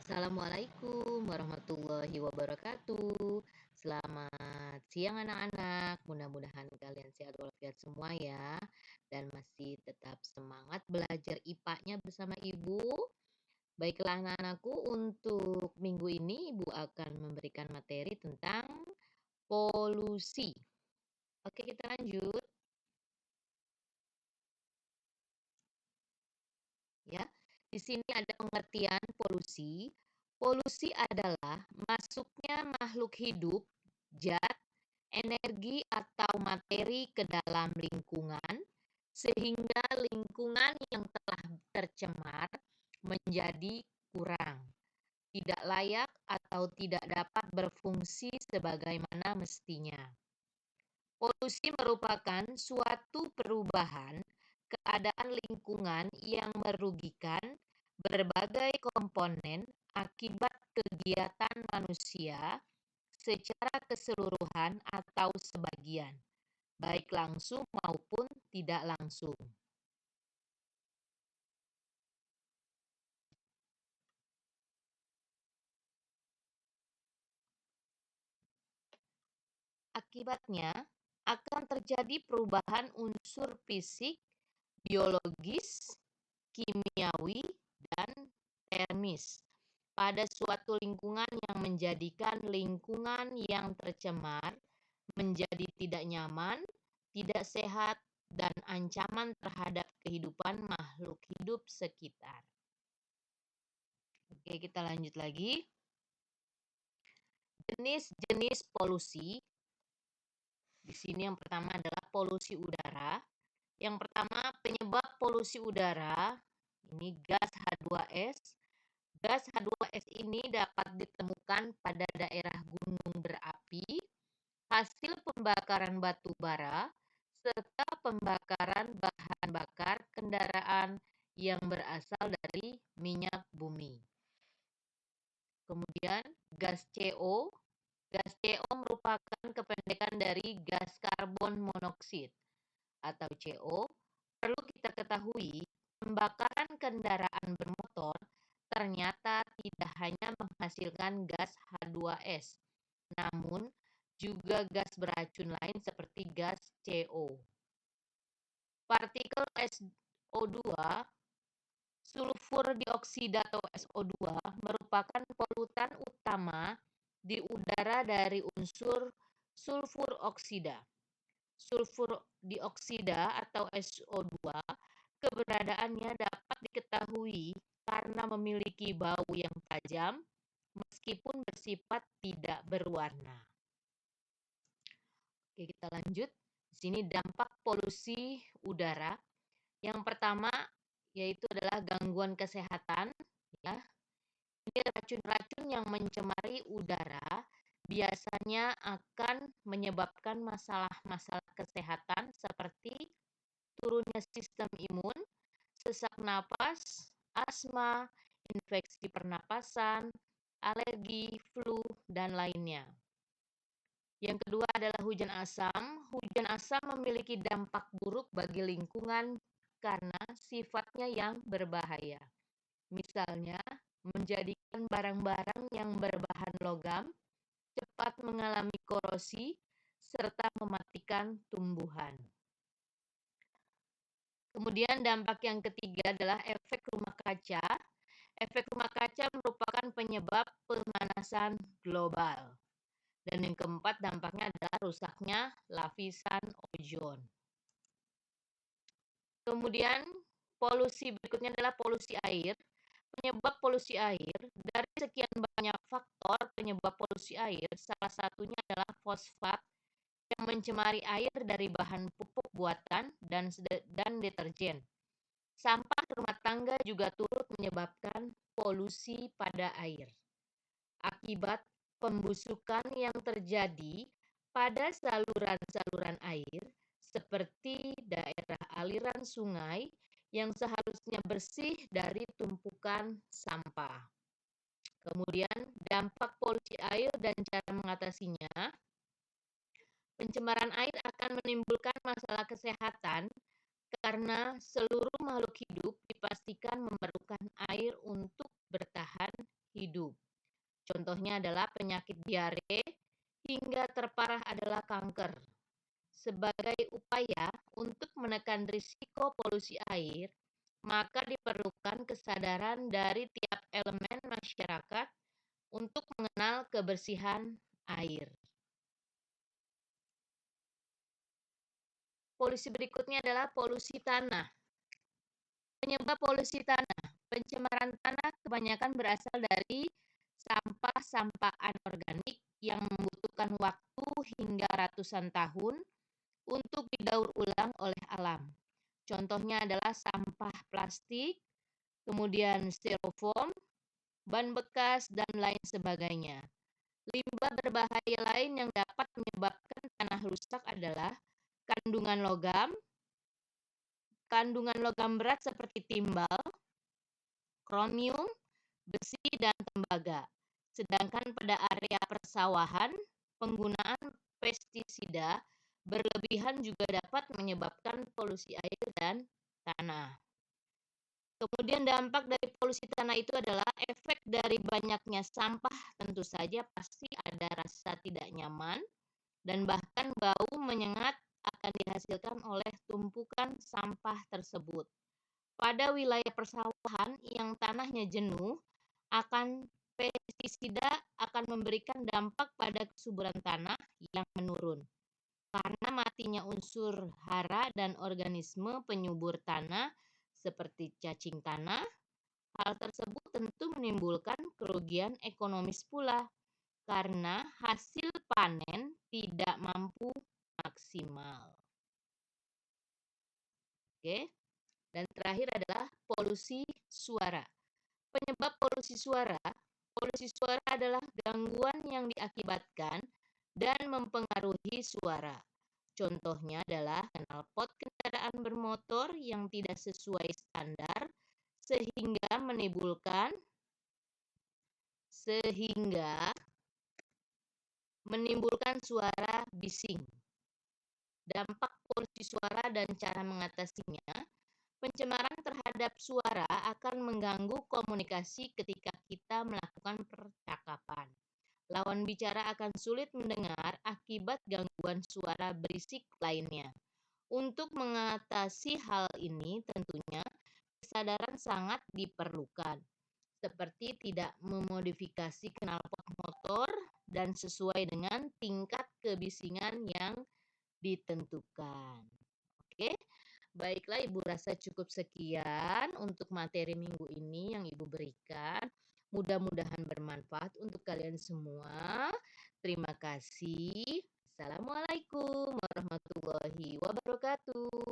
Assalamualaikum warahmatullahi wabarakatuh. Selamat siang anak-anak. Mudah-mudahan kalian sehat walafiat semua ya. Dan masih tetap semangat belajar IPA-nya bersama Ibu. Baiklah anak-anakku, untuk minggu ini Ibu akan memberikan materi tentang polusi. Oke, kita lanjut. Ya, di sini ada pengertian polusi. Polusi adalah masuknya makhluk hidup, zat, energi atau materi ke dalam lingkungan sehingga lingkungan yang telah tercemar menjadi kurang, tidak layak atau tidak dapat berfungsi sebagaimana mestinya. Polusi merupakan suatu perubahan keadaan lingkungan yang merugikan berbagai komponen akibat kegiatan manusia secara keseluruhan atau sebagian, baik langsung maupun tidak langsung. Akibatnya akan terjadi perubahan unsur fisik, biologis, kimiawi, dan termis pada suatu lingkungan yang menjadikan lingkungan yang tercemar menjadi tidak nyaman, tidak sehat, dan ancaman terhadap kehidupan makhluk hidup sekitar. Oke, kita lanjut lagi. Jenis-jenis polusi. Di sini yang pertama adalah polusi udara. Yang pertama, penyebab polusi udara, ini gas H2S. Gas H2S ini dapat ditemukan pada daerah gunung berapi, hasil pembakaran batu bara, serta pembakaran bahan bakar kendaraan yang berasal dari minyak bumi. Kemudian gas CO. Gas CO merupakan kependekan dari gas karbon monoksida atau CO. Perlu kita ketahui, pembakaran kendaraan bermotor ternyata tidak hanya menghasilkan gas H2S, namun juga gas beracun lain seperti gas CO. Partikel SO2, sulfur dioksida atau SO2 merupakan polutan utama di udara dari unsur sulfur oksida. Sulfur dioksida atau SO2 keberadaannya dapat diketahui karena memiliki bau yang tajam meskipun bersifat tidak berwarna. Oke, kita lanjut. Di sini dampak polusi udara. Yang pertama yaitu adalah gangguan kesehatan, ya. Ini racun-racun yang mencemari udara biasanya akan menyebabkan masalah-masalah kesehatan seperti turunnya sistem imun, sesak napas, asma, infeksi pernapasan, alergi, flu, dan lainnya. Yang kedua adalah hujan asam. Hujan asam memiliki dampak buruk bagi lingkungan karena sifatnya yang berbahaya. Misalnya, menjadikan barang-barang yang berbahan logam cepat mengalami korosi serta mematikan tumbuhan. Kemudian dampak yang ketiga adalah efek rumah kaca. Efek rumah kaca merupakan penyebab pemanasan global. Dan yang keempat dampaknya adalah rusaknya lapisan ozon. Kemudian polusi berikutnya adalah polusi air. Penyebab polusi air, dari sekian banyak faktor penyebab polusi air, salah satunya adalah fosfat yang mencemari air dari bahan pupuk buatan dan deterjen. Sampah rumah tangga juga turut menyebabkan polusi pada air. Akibat pembusukan yang terjadi pada saluran-saluran air seperti daerah aliran sungai yang seharusnya bersih dari tumpukan sampah. Kemudian dampak polusi air dan cara mengatasinya. Pencemaran air akan menimbulkan masalah kesehatan karena seluruh makhluk hidup dipastikan memerlukan air untuk bertahan hidup. contohnya adalah penyakit diare, hingga terparah adalah kanker. Sebagai upaya untuk menekan risiko polusi air, maka diperlukan kesadaran dari tiap elemen masyarakat untuk mengenal kebersihan air. Polusi berikutnya adalah polusi tanah. Penyebab polusi tanah. Pencemaran tanah kebanyakan berasal dari sampah-sampah anorganik yang membutuhkan waktu hingga ratusan tahun untuk didaur ulang oleh alam. Contohnya adalah sampah plastik, kemudian styrofoam, ban bekas, dan lain sebagainya. Limbah berbahaya lain yang dapat menyebabkan tanah rusak adalah kandungan logam berat seperti timbal, kromium, besi, dan tembaga. Sedangkan pada area persawahan, penggunaan pestisida berlebihan juga dapat menyebabkan polusi air dan tanah. Kemudian dampak dari polusi tanah itu adalah efek dari banyaknya sampah. Tentu saja pasti ada rasa tidak nyaman dan bahkan bau menyengat akan dihasilkan oleh tumpukan sampah tersebut. Pada wilayah persawahan yang tanahnya jenuh, pestisida akan memberikan dampak pada kesuburan tanah yang menurun. Karena matinya unsur hara dan organisme penyubur tanah seperti cacing tanah, hal tersebut tentu menimbulkan kerugian ekonomis pula karena hasil panen tidak mampu maksimal. Oke. Dan terakhir adalah polusi suara. Penyebab polusi suara adalah gangguan yang diakibatkan dan mempengaruhi suara. Contohnya adalah knalpot kendaraan bermotor yang tidak sesuai standar sehingga menimbulkan suara bising. Dampak polusi suara dan cara mengatasinya. Pencemaran terhadap suara akan mengganggu komunikasi ketika kita melakukan percakapan. Lawan bicara akan sulit mendengar akibat gangguan suara berisik lainnya. Untuk mengatasi hal ini tentunya kesadaran sangat diperlukan, seperti tidak memodifikasi knalpot motor dan sesuai dengan tingkat kebisingan yang ditentukan. Oke. Baiklah, Ibu rasa cukup sekian untuk materi minggu ini yang Ibu berikan. Mudah-mudahan bermanfaat untuk kalian semua. Terima kasih. Assalamualaikum warahmatullahi wabarakatuh.